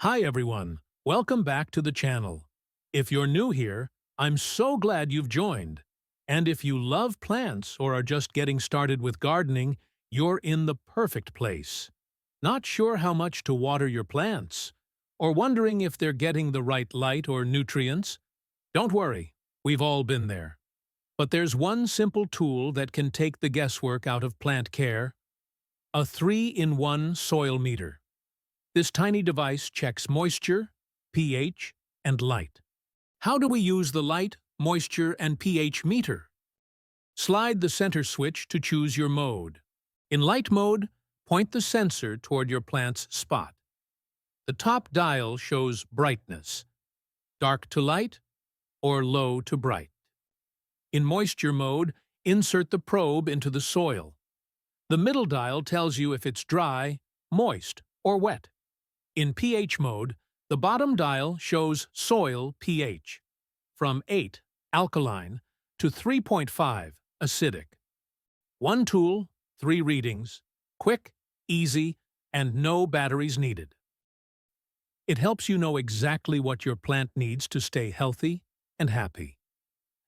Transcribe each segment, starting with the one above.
Hi everyone, welcome back to the channel. If you're new here, I'm so glad you've joined. And if you love plants or are just getting started with gardening, you're in the perfect place. Not sure how much to water your plants? Or wondering if they're getting the right light or nutrients? Don't worry, we've all been there. But there's one simple tool that can take the guesswork out of plant care: a 3-in-1 soil meter. This tiny device checks moisture, pH, and light. How do we use the light, moisture, and pH meter? Slide the center switch to choose your mode. In light mode, point the sensor toward your plant's spot. The top dial shows brightness, dark to light, or low to bright. In moisture mode, insert the probe into the soil. The middle dial tells you if it's dry, moist, or wet. In pH mode, the bottom dial shows soil pH, from 8, alkaline, to 3.5, acidic. One tool, 3 readings, quick, easy, and no batteries needed. It helps you know exactly what your plant needs to stay healthy and happy.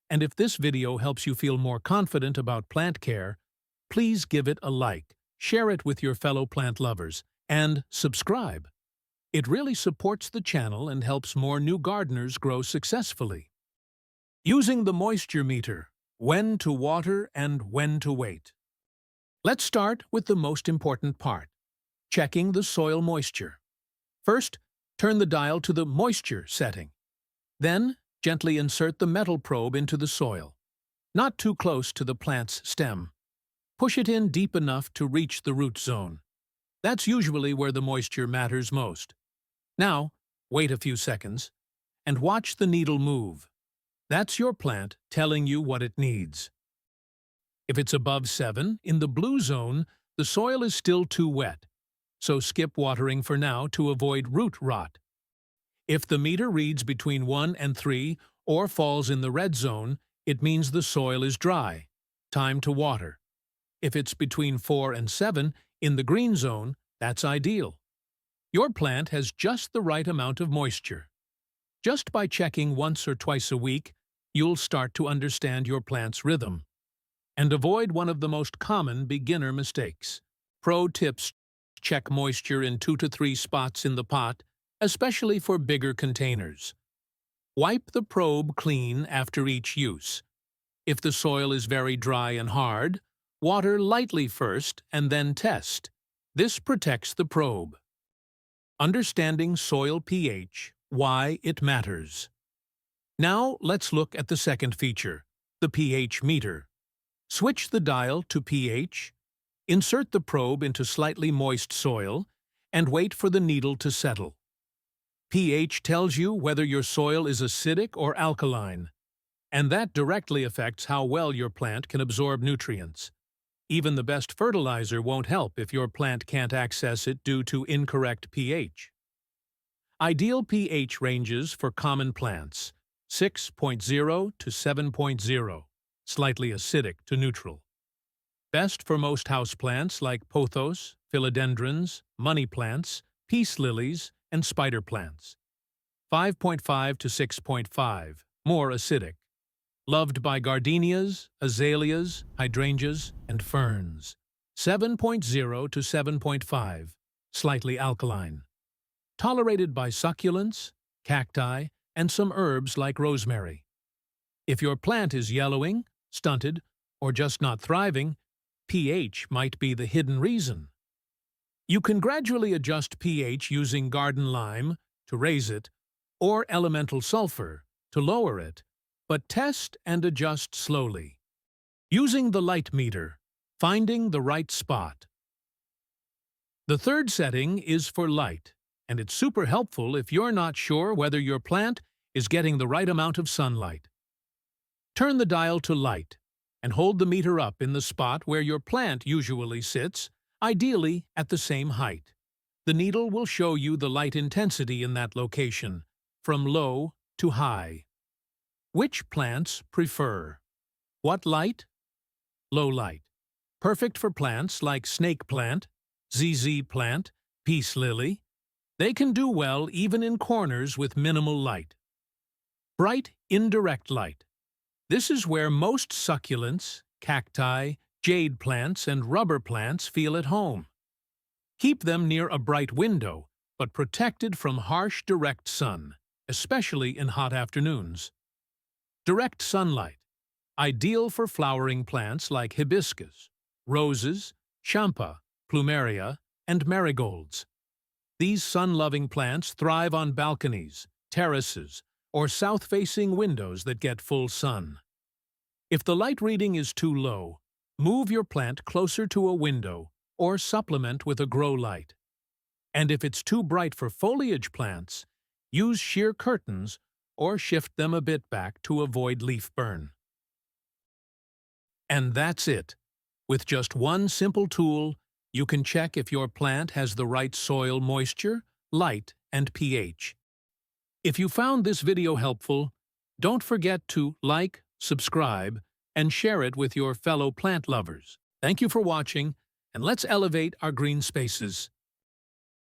And if this video helps you feel more confident about plant care, please give it a like, share it with your fellow plant lovers, and subscribe. It really supports the channel and helps more new gardeners grow successfully. Using the moisture meter: when to water and when to wait. Let's start with the most important part: checking the soil moisture. First, turn the dial to the moisture setting. Then, gently insert the metal probe into the soil, not too close to the plant's stem. Push it in deep enough to reach the root zone. That's usually where the moisture matters most. Now, wait a few seconds, and watch the needle move. That's your plant telling you what it needs. If it's above 7, in the blue zone, the soil is still too wet, so skip watering for now to avoid root rot. If the meter reads between 1 and 3 or falls in the red zone, it means the soil is dry. Time to water. If it's between 4 and 7, in the green zone, that's ideal. Your plant has just the right amount of moisture. Just by checking once or twice a week, you'll start to understand your plant's rhythm. And avoid one of the most common beginner mistakes. Pro tips: check moisture in 2 to 3 spots in the pot, especially for bigger containers. Wipe the probe clean after each use. If the soil is very dry and hard, water lightly first and then test. This protects the probe. Understanding soil pH, why it matters. Now let's look at the second feature, the pH meter. Switch the dial to pH, insert the probe into slightly moist soil, and wait for the needle to settle. pH tells you whether your soil is acidic or alkaline, and that directly affects how well your plant can absorb nutrients. Even the best fertilizer won't help if your plant can't access it due to incorrect pH. Ideal pH ranges for common plants: 6.0 to 7.0, slightly acidic to neutral. Best for most houseplants like pothos, philodendrons, money plants, peace lilies, and spider plants. 5.5 to 6.5, more acidic. Loved by gardenias, azaleas, hydrangeas, and ferns. 7.0 to 7.5, slightly alkaline. Tolerated by succulents, cacti, and some herbs like rosemary. If your plant is yellowing, stunted, or just not thriving, pH might be the hidden reason. You can gradually adjust pH using garden lime to raise it, or elemental sulfur to lower it, but test and adjust slowly. Using the light meter, finding the right spot. The third setting is for light, and it's super helpful if you're not sure whether your plant is getting the right amount of sunlight. Turn the dial to light, and hold the meter up in the spot where your plant usually sits, ideally at the same height. The needle will show you the light intensity in that location, from low to high. Which plants prefer? What light? Low light. Perfect for plants like snake plant, ZZ plant, peace lily. They can do well even in corners with minimal light. Bright, indirect light. This is where most succulents, cacti, jade plants, and rubber plants feel at home. Keep them near a bright window, but protected from harsh direct sun, especially in hot afternoons. Direct sunlight. Ideal for flowering plants like hibiscus, roses, champa, plumeria, and marigolds. These sun-loving plants thrive on balconies, terraces, or south-facing windows that get full sun. If the light reading is too low, move your plant closer to a window or supplement with a grow light. And if it's too bright for foliage plants, use sheer curtains or shift them a bit back to avoid leaf burn. And that's it. With just one simple tool, you can check if your plant has the right soil moisture, light, and pH. If you found this video helpful, don't forget to like, subscribe, and share it with your fellow plant lovers. Thank you for watching, and let's elevate our green spaces.